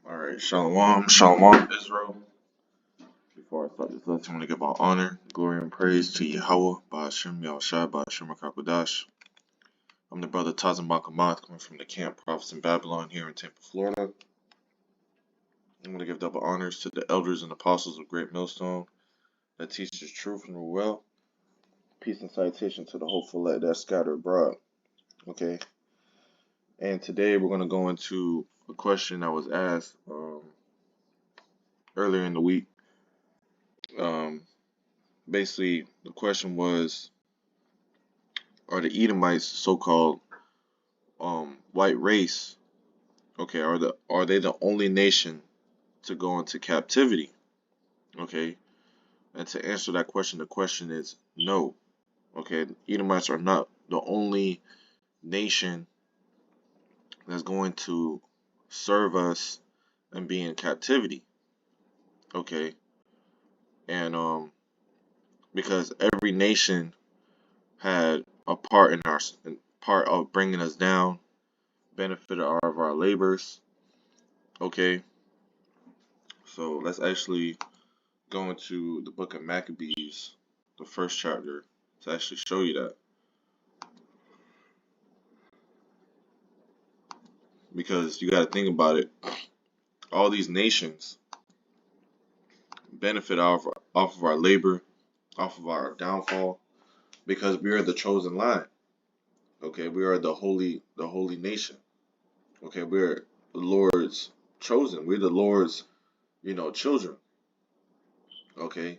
Alright, Shalom, Shalom, Israel. Before I start this lesson, I want to give all honor, glory, and praise to Yahweh, Ba'ashem Yahushua, Ba'ashem Rakakwadash. I'm the brother Tazim Bakamath, coming from the camp Prophets in Babylon here in Tampa, Florida. I'm going to give double honors to the elders and apostles of Great Millstone that teaches truth and rule well. Peace and citation to the hopeful that scattered abroad. Okay, and today we're going to go into a question that was asked earlier in the week. Basically, the question was, are the Edomites, so-called white race, okay, are they the only nation to go into captivity? Okay, and to answer that question, the question is no. Okay, Edomites are not the only nation that's going to serve us and be in captivity. Okay, and because every nation had a part in part of bringing us down, benefit of our labors. Okay, so let's actually go into the book of Maccabees, the first chapter, to actually show you that. Because you got to think about it. All these nations benefit off of our labor, off of our downfall, because we are the chosen line. Okay, we are the holy nation. Okay, we're the Lord's chosen. We're the Lord's, children. Okay,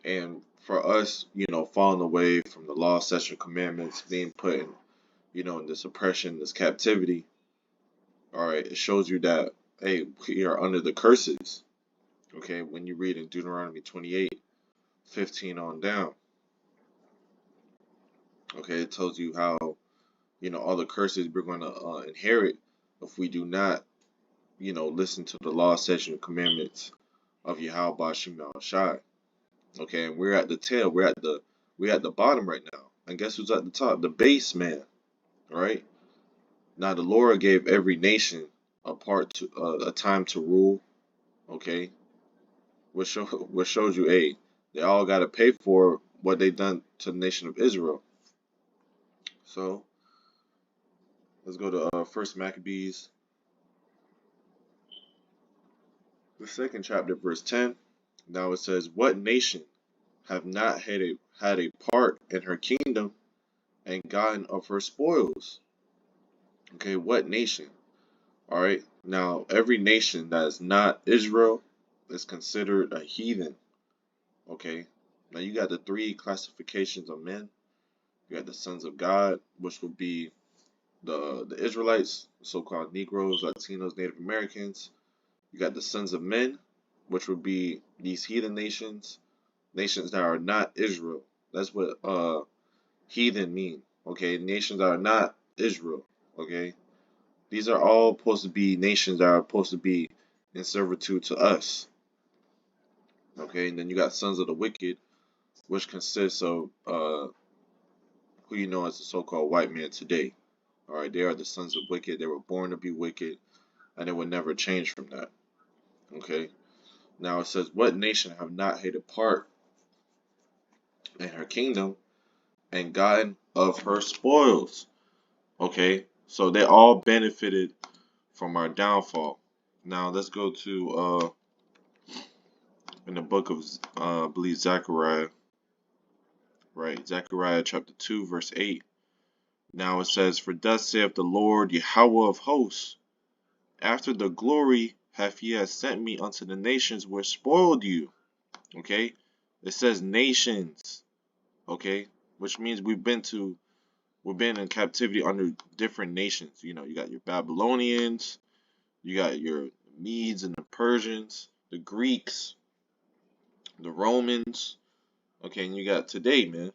and for us, falling away from the law, statutes, and commandments, being put in, in this oppression, this captivity. All right, it shows you that, hey, we are under the curses. Okay, when you read in Deuteronomy 28:15 on down. Okay, it tells you how, all the curses we're going to inherit if we do not, listen to the law, statutes, and commandments of Yahweh Ba'ashem Yahushua. Okay, and we're at the tail. We're at the bottom right now. And guess who's at the top? The base man. All right. Now the Lord gave every nation a time to rule. Okay, which shows you, hey, they all got to pay for what they done to the nation of Israel. So let's go to First Maccabees, the second chapter, verse 10. Now it says, "What nation have not had a part in her kingdom and gotten of her spoils?" Okay, what nation? All right. Now every nation that is not Israel is considered a heathen. Okay. Now you got the three classifications of men. You got the sons of God, which would be the Israelites, so-called Negroes, Latinos, Native Americans. You got the sons of men, which would be these heathen nations that are not Israel. That's what heathen mean. Okay, nations that are not Israel. Okay, these are all supposed to be nations that are supposed to be in servitude to us. Okay, and then you got sons of the wicked, which consists of who you know as the so-called white man today. All right, they are the sons of wicked. They were born to be wicked, and they will never change from that. Okay, now it says, "What nation have not hated part in her kingdom and gotten of her spoils?" Okay, so they all benefited from our downfall. Now let's go to in the book of I believe Zechariah, right? Zechariah chapter 2, verse 8. Now it says, "For thus saith the Lord Yahweh of hosts, after the glory hath he sent me unto the nations which spoiled you." Okay, it says nations. Okay, which means we've been in captivity under different nations. You got your Babylonians, you got your Medes and the Persians, the Greeks, the Romans. Okay, and you got today, man.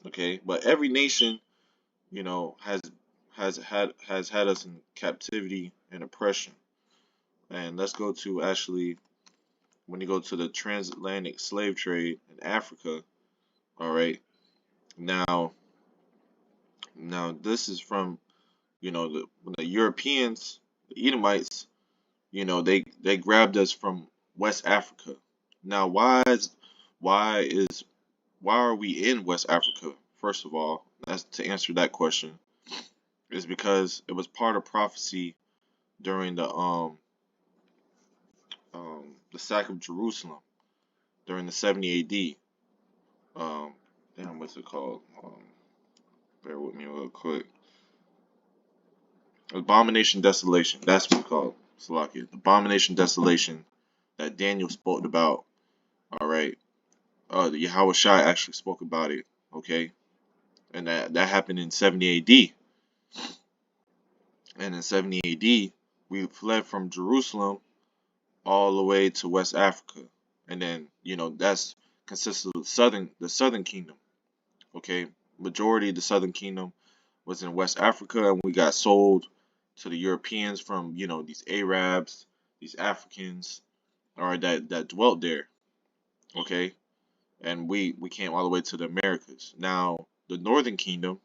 Okay, but every nation, has had us in captivity and oppression. And let's go to actually when you go to the transatlantic slave trade in Africa. All right, now this is from the Europeans, the Edomites, they grabbed us from West Africa. Now, why is why are we in West Africa? First of all, that's to answer that question is because it was part of prophecy during the sack of Jerusalem during the 70 AD. Um, damn, what's it called? Bear with me real quick. Abomination desolation. That's what it's called. Salakia. Abomination desolation that Daniel spoke about. All right. The Yahweh Shai actually spoke about it. Okay. And that happened in 70 AD. And in 70 AD, we fled from Jerusalem all the way to West Africa. And then, that's consists of the southern kingdom. Okay. Majority of the southern kingdom was in West Africa, and we got sold to the Europeans from, these Arabs, these Africans, all right, that dwelt there. Okay. And we came all the way to the Americas. Now, the northern kingdom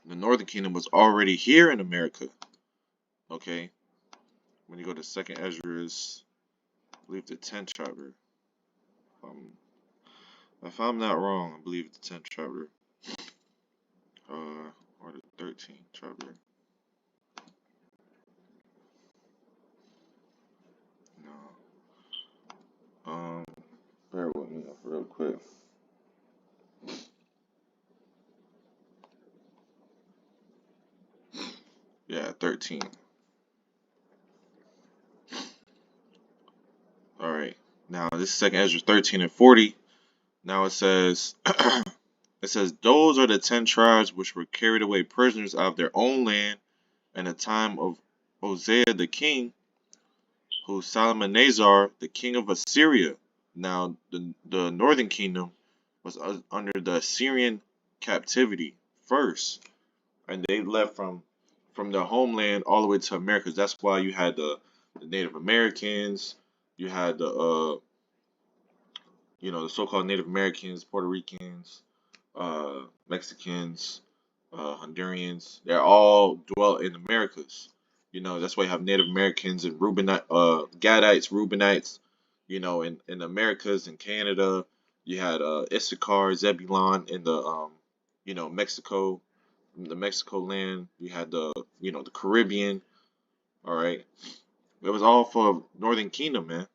was already here in America. Okay. When you go to Second Ezra's, I believe the 10th chapter. Um, if I'm not wrong, I believe the 10th chapter, or the 13th chapter. No. Bear with me real quick. Yeah, 13. All right. Now this is Second Ezra 13 and 40. Now it says, those are the 10 tribes which were carried away prisoners out of their own land in the time of Hosea the king, who Salmanazar the king of Assyria. Now the northern kingdom was under the Assyrian captivity first, and they left from their homeland all the way to Americas. That's why you had the Native Americans, you had the so-called Native Americans, Puerto Ricans, Mexicans, Hondurans. They're all dwell in Americas. That's why you have Native Americans and Gadites, Reubenites. In Americas and Canada, you had Issachar, Zebulon in Mexico, the Mexico land. You had the Caribbean. All right, it was all for Northern Kingdom, man.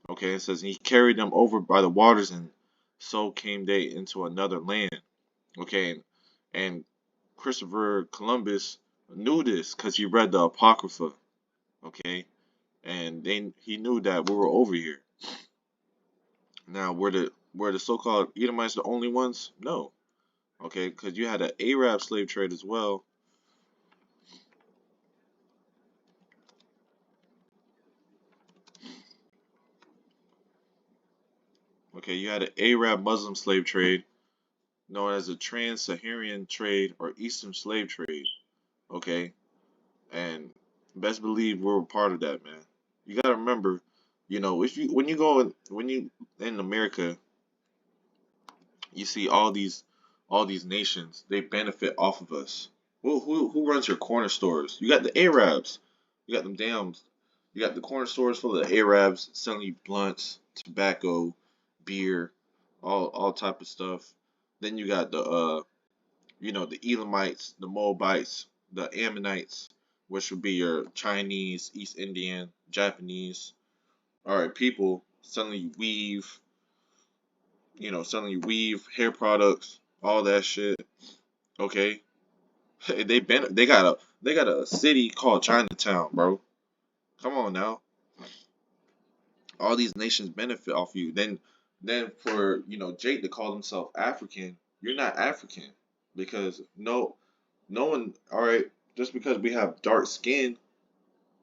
Okay, it says he carried them over by the waters, and so came they into another land. Okay, and Christopher Columbus knew this because he read the Apocrypha. Okay, and then he knew that we were over here. Now, were the so-called Edomites the only ones? No. Okay, because you had an Arab slave trade as well. Okay, you had an Arab Muslim slave trade known as the Trans-Saharan trade or Eastern slave trade. Okay, and best believe we were part of that, man. You gotta remember, if you when you in America, you see all these nations, they benefit off of us. Who runs your corner stores? You got the Arabs. You got them dams. You got the corner stores full of the Arabs selling you blunts, tobacco, beer, all type of stuff. Then you got the Elamites, the Moabites, the Ammonites, which would be your Chinese, East Indian, Japanese. All right, people selling you weave, hair products, all that shit. Okay, they got a city called Chinatown, bro. Come on now, all these nations benefit off you. Then for Jake to call himself African, you're not African because no one. All right, just because we have dark skin,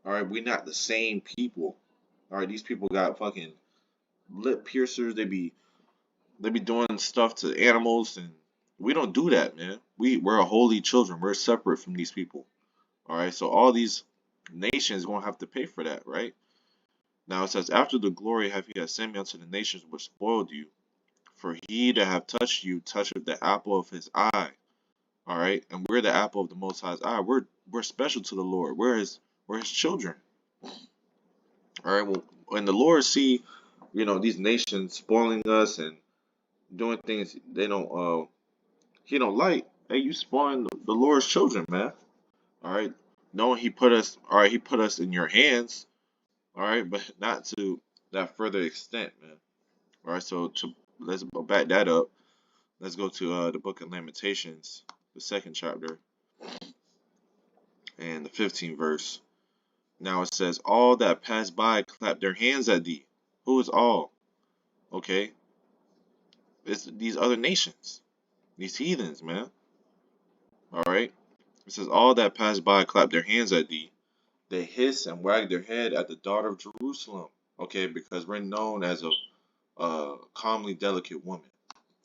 all right, we're not the same people. All right, these people got fucking lip piercers. They be doing stuff to animals, and we don't do that, man. We're a holy children. We're separate from these people. All right, so all these nations gonna have to pay for that, right? Now it says, after the glory have he sent me unto the nations which spoiled you, for he that have touched you toucheth the apple of his eye. All right, and we're the apple of the Most High's eye. We're special to the Lord. We're his children. All right. Well, when the Lord see, these nations spoiling us and doing things they don't, He don't like. Hey, you spoiling the Lord's children, man. All right. Knowing He put us, all right, He put us in your hands. All right, but not to that further extent, man. All right. So let's back that up. Let's go to the book of Lamentations, the second chapter and the 15th verse. Now it says, all that pass by clap their hands at thee. Who is all? Okay, it's these other nations, these heathens, man. All right. It says, all that pass by clap their hands at thee. They hiss and wag their head at the daughter of Jerusalem. Okay, because we're known as a calmly delicate woman.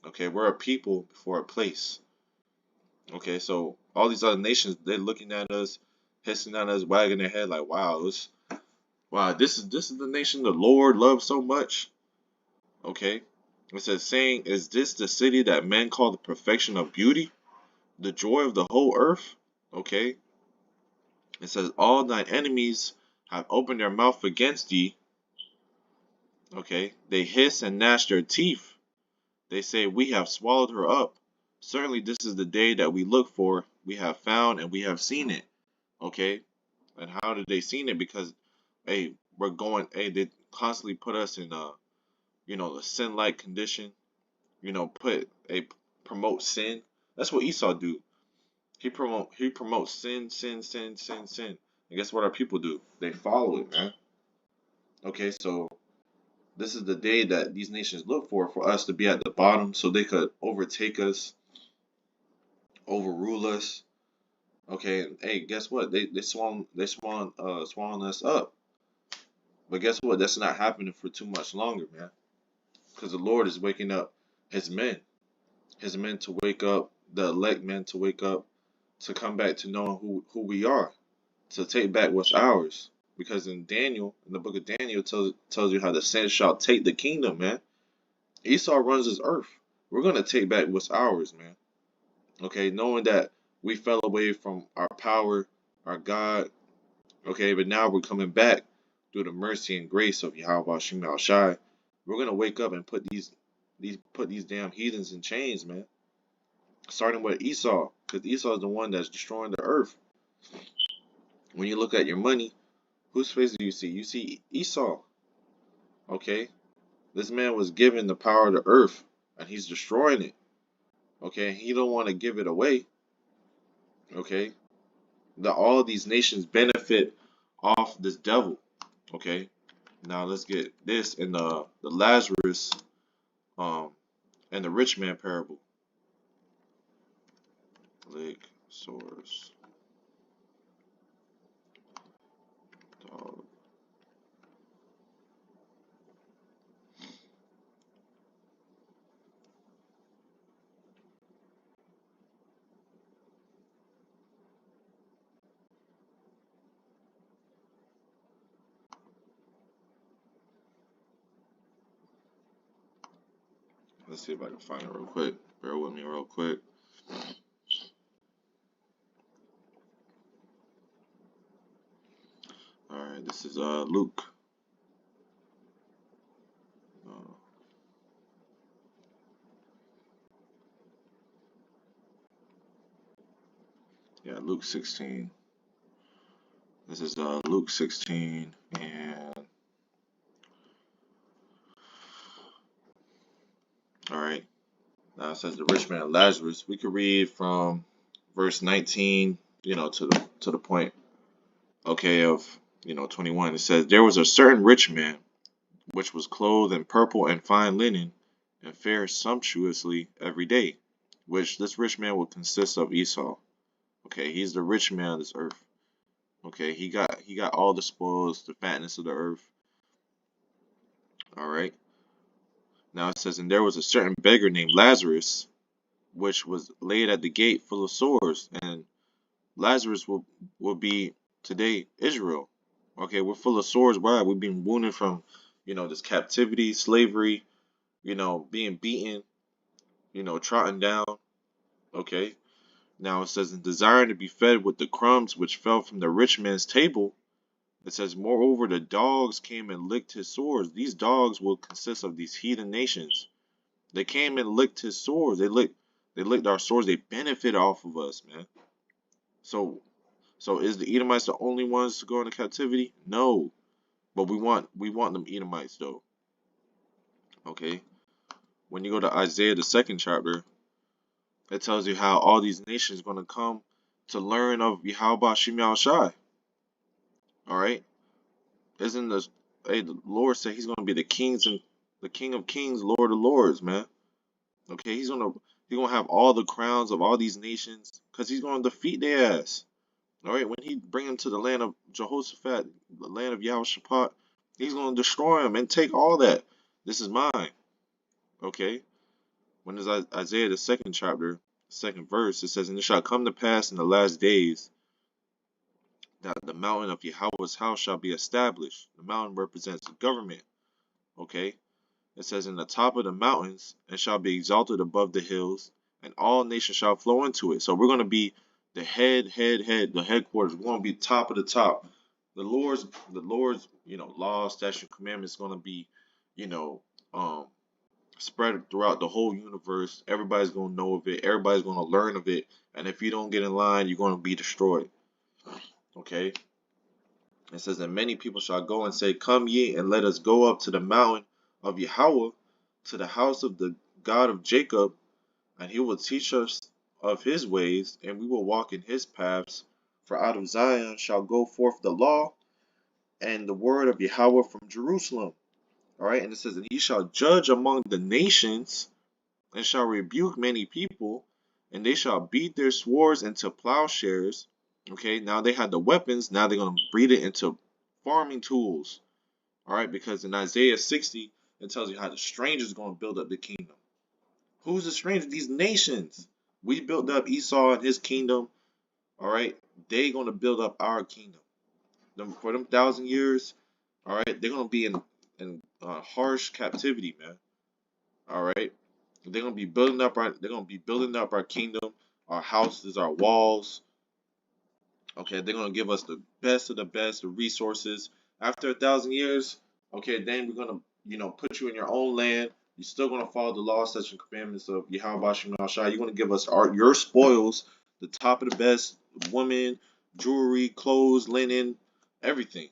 Okay, we're a people before a place. Okay, so all these other nations, they're looking at us, hissing at us, wagging their head like, wow, this is the nation the Lord loves so much. Okay, it says, saying, is this the city that men call the perfection of beauty, the joy of the whole earth? Okay, it says, all thine enemies have opened their mouth against thee. Okay, they hiss and gnash their teeth. They say, we have swallowed her up. Certainly, this is the day that we look for. We have found and we have seen it. Okay, and how did they seen it? Because, hey, they constantly put us in a sin-like condition. Promote sin. That's what Esau do. He promotes sin, sin, sin, sin, sin. And guess what our people do? They follow it, man. Okay, so this is the day that these nations look for us to be at the bottom so they could overtake us, overrule us. Okay, and hey, guess what? Swallowing us up. But guess what? That's not happening for too much longer, man. Because the Lord is waking up his men to wake up, the elect men to wake up, to come back to knowing who we are, to take back what's ours. Because in the book of Daniel, tells you how the saints shall take the kingdom, man. Esau runs this earth. We're gonna take back what's ours, man. Okay, knowing that we fell away from our power, our God. Okay, but now we're coming back through the mercy and grace of Yahweh Shema Shai. We're gonna wake up and put these damn heathens in chains, man. Starting with Esau, because Esau is the one that's destroying the earth. When you look at your money, whose face do you see? You see Esau. Okay, this man was given the power of the earth, and he's destroying it. Okay, he don't want to give it away. Okay, all of these nations benefit off this devil. Okay, now let's get this in the Lazarus um and the rich man parable. Lake source dog. Let's see if I can find it real quick. Bear with me real quick. All right, this is Luke. Uh, yeah, Luke 16. This is Luke 16, and all right. Now it says the rich man Lazarus. We could read from verse 19, to the point, okay, of 21. It says, there was a certain rich man which was clothed in purple and fine linen, and fared sumptuously every day. Which this rich man will consist of Esau. Okay, he's the rich man of this earth. Okay, he got all the spoils, the fatness of the earth. All right. Now it says, and there was a certain beggar named Lazarus, which was laid at the gate full of sores. And Lazarus will be today Israel. Okay, we're full of sores. Why? We've been wounded from, this captivity, slavery, being beaten, trodden down. Okay. Now it says, and desiring to be fed with the crumbs which fell from the rich man's table. It says, moreover, the dogs came and licked his sores. These dogs will consist of these heathen nations. They came and licked his sores. They licked our sores. They benefit off of us, man. So so is the Edomites the only ones to go into captivity? No. But we want them Edomites though. Okay. When you go to Isaiah the second chapter, it tells you how all these nations are gonna come to learn of Yahweh Shem Shai. Alright? Isn't the Hey, the Lord said he's gonna be the King of Kings, Lord of Lords, man. Okay, he's gonna have all the crowns of all these nations, because he's gonna defeat their ass. Alright, when he bring them to the land of Jehoshaphat, the land of Yahushaphat, he's gonna destroy them and take all that. This is mine. Okay? When is Isaiah the second chapter, second verse, it says, and it shall come to pass in the last days that the mountain of Yahweh's house shall be established. The mountain represents the government. Okay? It says, in the top of the mountains, and shall be exalted above the hills, and all nations shall flow into it. So we're going to be the the headquarters. We're going to be top of the top. The Lord's, laws, statute, commandments going to be, you know, um, spread throughout the whole universe. Everybody's going to know of it. Everybody's going to learn of it. And if you don't get in line, you're going to be destroyed. Okay? It says, and many people shall go and say, come ye, and let us go up to the mountain of Yahweh, to the house of the God of Jacob, and he will teach us of his ways, and we will walk in his paths. For out of Zion shall go forth the law and the word of Yahweh from Jerusalem. All right, and it says, and he shall judge among the nations, and shall rebuke many people, and they shall beat their swords into plowshares. Okay, now they had the weapons, now they're going to beat it into farming tools. All right, because in Isaiah 60, it tells you how the strangers are going to build up the kingdom. Who's the stranger? These nations. We built up Esau and his kingdom. All right, they going to build up our kingdom. For them 1,000 years, all right, they're going to be in harsh captivity, man. All right, they're going to be building up our kingdom, our houses, our walls. Okay, they're going to give us the best of the best, the resources. After 1,000 years, okay, then we're going to, put you in your own land. You're still going to follow the law, statutes, and commandments of Yahweh Shem Shai. You're going to give us your spoils, the top of the best, women, jewelry, clothes, linen, everything.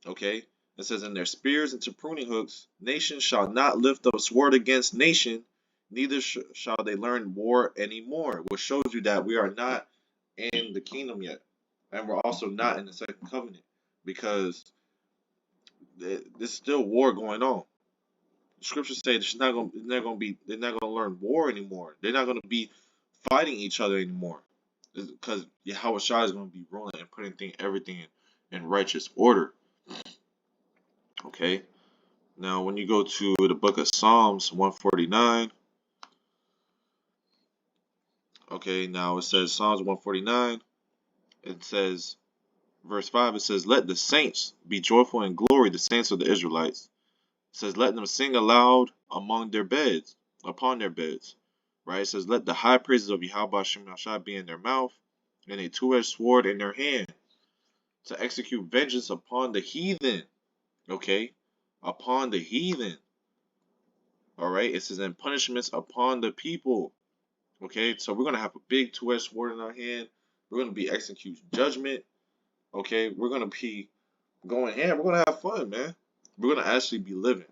Okay? It says, in their spears into pruning hooks, nation shall not lift up sword against nation, neither shall they learn war anymore. Which shows you that we are not in the kingdom yet. And we're also not in the second covenant, because there's still war going on. The scriptures say they're not gonna learn war anymore. They're not gonna be fighting each other anymore, because Yahweh Shai is gonna be ruling and putting everything in righteous order. Okay. Now, when you go to the book of Psalms 149, okay, now it says Psalms 149. It says, verse 5, it says, let the saints be joyful in glory, the saints of the Israelites. It says, let them sing aloud upon their beds. Right? It says, let the high praises of Yahweh Shem Shai be in their mouth, and a two-edged sword in their hand, to execute vengeance upon the heathen. Okay? Upon the heathen. Alright? It says, and punishments upon the people. Okay? So we're going to have a big two-edged sword in our hand. We're going to be executing judgment. Okay? We're going to be going ham. We're going to have fun, man. We're going to actually be living.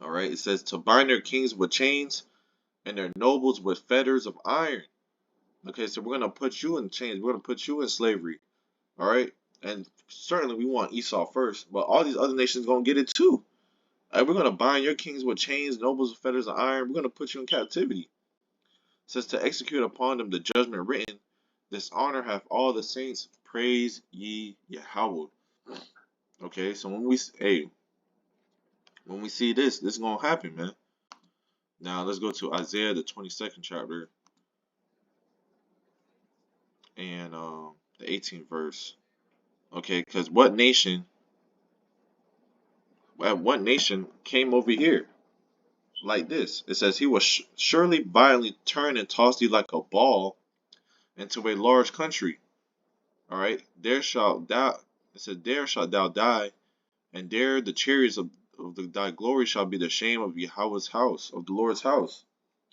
Alright? It says, to bind their kings with chains, and their nobles with fetters of iron. Okay, so we're going to put you in chains. We're going to put you in slavery. All right? And certainly we want Esau first, but all these other nations going to get it too. All right, we're going to bind your kings with chains, nobles with fetters of iron. We're going to put you in captivity. It says, to execute upon them the judgment written, this honor have all the saints, praise ye Yahweh. Okay, so when we see this is going to happen, man. Now let's go to Isaiah the 22nd chapter and the 18th verse. Okay, because what nation came over here like this? It says, he will surely violently turn and toss thee like a ball into a large country. All right, there shalt thou, It says, there shalt thou die, and there the chariots of thy glory shall be the shame of Yahweh's house, of the Lord's house.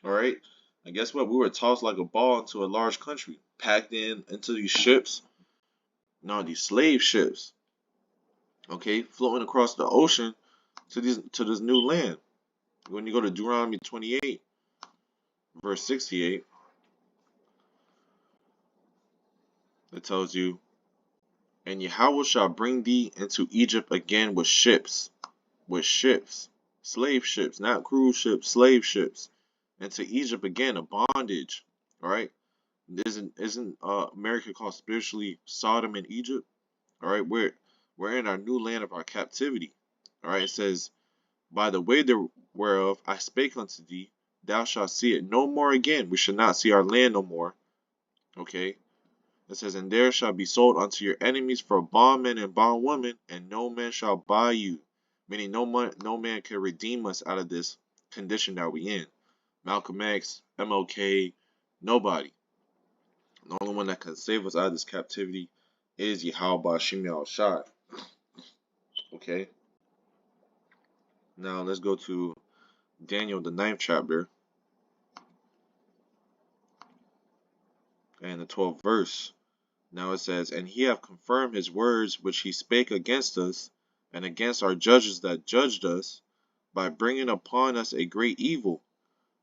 All right. And guess what? We were tossed like a ball into a large country, packed into these ships. No, these slave ships. Okay, floating across the ocean to this new land. When you go to Deuteronomy 28, verse 68, it tells you, and Yahweh shall bring thee into Egypt again with ships, slave ships, not cruise ships, slave ships, into Egypt again, a bondage. All right, isn't America called spiritually Sodom and Egypt? All right, we're in our new land of our captivity. All right, it says, by the way whereof I spake unto thee, thou shalt see it no more again. We shall not see our land no more. Okay. It says, and there shall be sold unto your enemies for bondmen and bondwomen, and no man shall buy you. Meaning no man can redeem us out of this condition that we in. Malcolm X, MLK, nobody. The only one that can save us out of this captivity is Yahweh Shemi Al Shai. Okay. Now let's go to Daniel, the 9th chapter, and the 12th verse. Now it says, and he hath confirmed his words which he spake against us, and against our judges that judged us, by bringing upon us a great evil.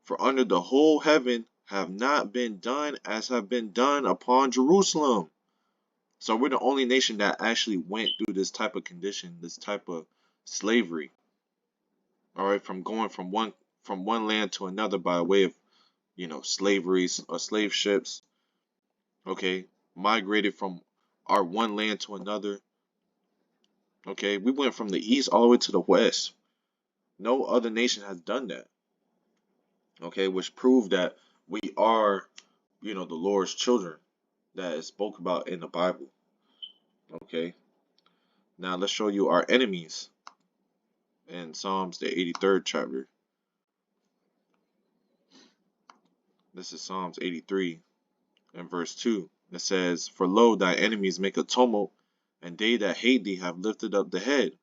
For under the whole heaven have not been done as have been done upon Jerusalem. So we're the only nation that actually went through this type of condition, this type of slavery. All right, from going from one land to another by way of, slavery or slave ships. Okay, migrated from our one land to another. Okay, we went from the east all the way to the west. No other nation has done that. Okay, which proved that we are, the Lord's children that is spoke about in the Bible. Okay, now let's show you our enemies in Psalms, the 83rd chapter. This is Psalms 83 and verse 2. It says, for lo, thy enemies make a tumult, and they that hate thee have lifted up the head.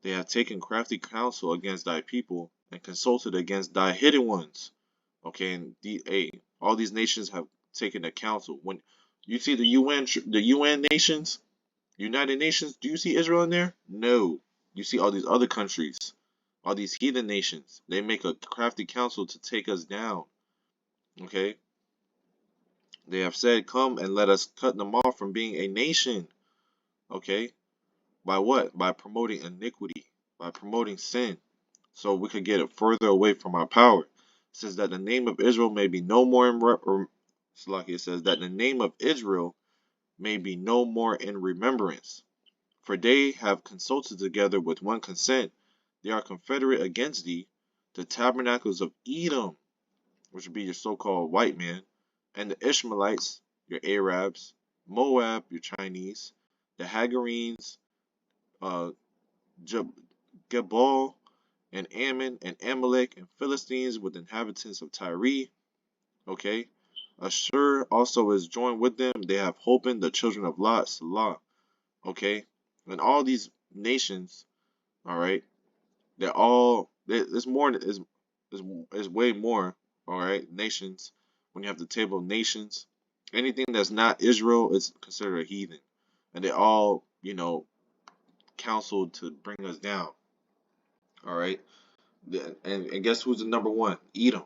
They have taken crafty counsel against thy people, and consulted against thy hidden ones. Okay, and all these nations have taken a counsel. When you see the UN nations, United Nations, do you see Israel in there? No. You see all these other countries, all these heathen nations. They make a crafty counsel to take us down. Okay. They have said, come and let us cut them off from being a nation. Okay. By what? By promoting iniquity, by promoting sin, so we could get it further away from our power. It says that the name of Israel may be no more it says that the name of Israel may be no more in remembrance. For they have consulted together with one consent. They are confederate against thee, the tabernacles of Edom, which would be your so-called white man, and the Ishmaelites, your Arabs, Moab, your Chinese, the Hagarenes, Gebal, and Ammon, and Amalek, and Philistines with inhabitants of Tyre. Okay. Ashur also is joined with them. They have holpen the children of Lot, Salah. Okay. And all these nations, all right, there's way more, all right, nations. When you have the table of nations, anything that's not Israel is considered a heathen. And they all, counseled to bring us down. All right. And guess who's the number one? Edom.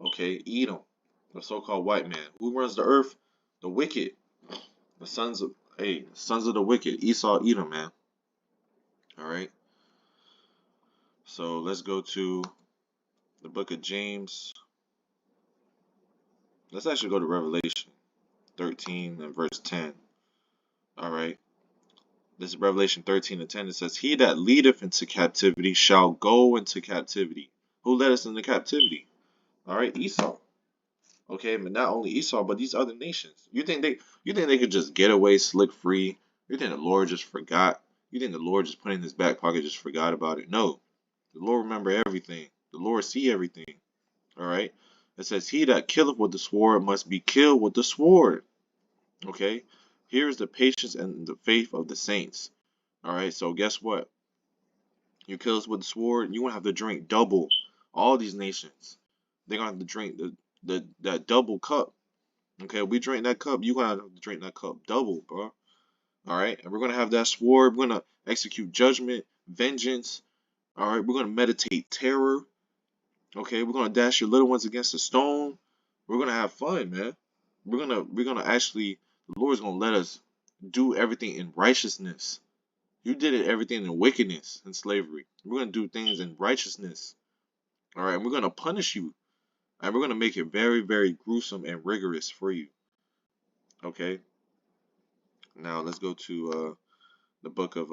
Okay, Edom, the so-called white man. Who runs the earth? The wicked. The sons of the wicked. Esau, Edom, man. All right. So let's go to the book of James. Let's actually go to Revelation 13 and verse 10. All right. This is Revelation 13 and 10. It says, he that leadeth into captivity shall go into captivity. Who led us into captivity? All right, Esau. Okay, but not only Esau, but these other nations. You think they could just get away slick free? You think the Lord just forgot? You think the Lord just put in his back pocket, just forgot about it? No. The Lord remember everything. The Lord see everything. All right. It says, he that killeth with the sword must be killed with the sword. Okay. Here's the patience and the faith of the saints. All right, so guess what? You kill us with the sword, you're gonna have to drink double. All these nations, they're gonna have to drink the that double cup. Okay, we drink that cup, you gonna have to drink that cup double, bro. All right, and we're gonna have that sword. We're gonna execute judgment, vengeance. All right, we're gonna meditate terror. Okay, we're gonna dash your little ones against a stone. We're gonna have fun, man. We're gonna actually, the Lord's gonna let us do everything in righteousness. You did it everything in wickedness and slavery. We're gonna do things in righteousness. All right, we're gonna punish you, and we're gonna make it very, very gruesome and rigorous for you. Okay. Now let's go to the book of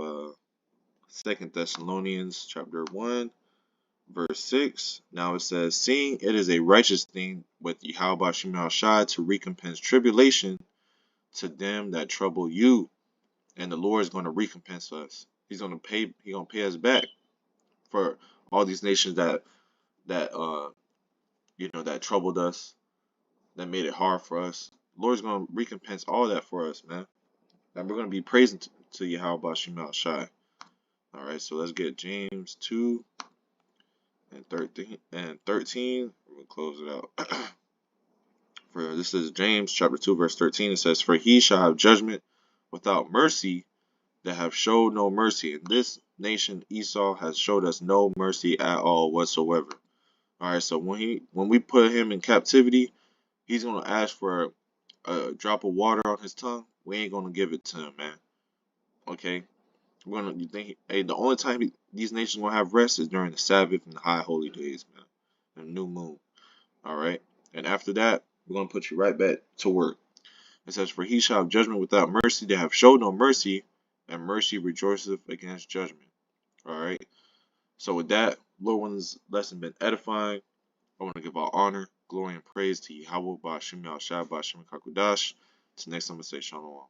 Second Thessalonians, chapter 1, verse 6. Now it says, "Seeing it is a righteous thing with Yahweh Shemel Shai to recompense tribulation to them that trouble you," and the Lord is going to recompense us. He's going to pay. He's going to pay us back for all these nations that that troubled us, that made it hard for us. The Lord's going to recompense all that for us, man. And we're going to be praising to Yahweh Shemel Shai. All right, so let's get James 2:13. We'll close it out. For this is James chapter 2 verse 13. It says, "For he shall have judgment without mercy that have showed no mercy. And this nation Esau has showed us no mercy at all whatsoever." All right, so when we put him in captivity, he's gonna ask for a drop of water on his tongue. We ain't gonna give it to him, man. Okay, you think, hey, the only time these nations gonna have rest is during the Sabbath and the high holy days, man, and the new moon. All right, and after that, we're gonna put you right back to work. It says, "For he shall have judgment without mercy, they have showed no mercy, and mercy rejoiceth against judgment." All right. So with that, Lord, one's lesson been edifying. I want to give all honor, glory, and praise to Yahweh Ba'Shem Yahshua Ba'Shem Kakudash. Till next time, I say shalom.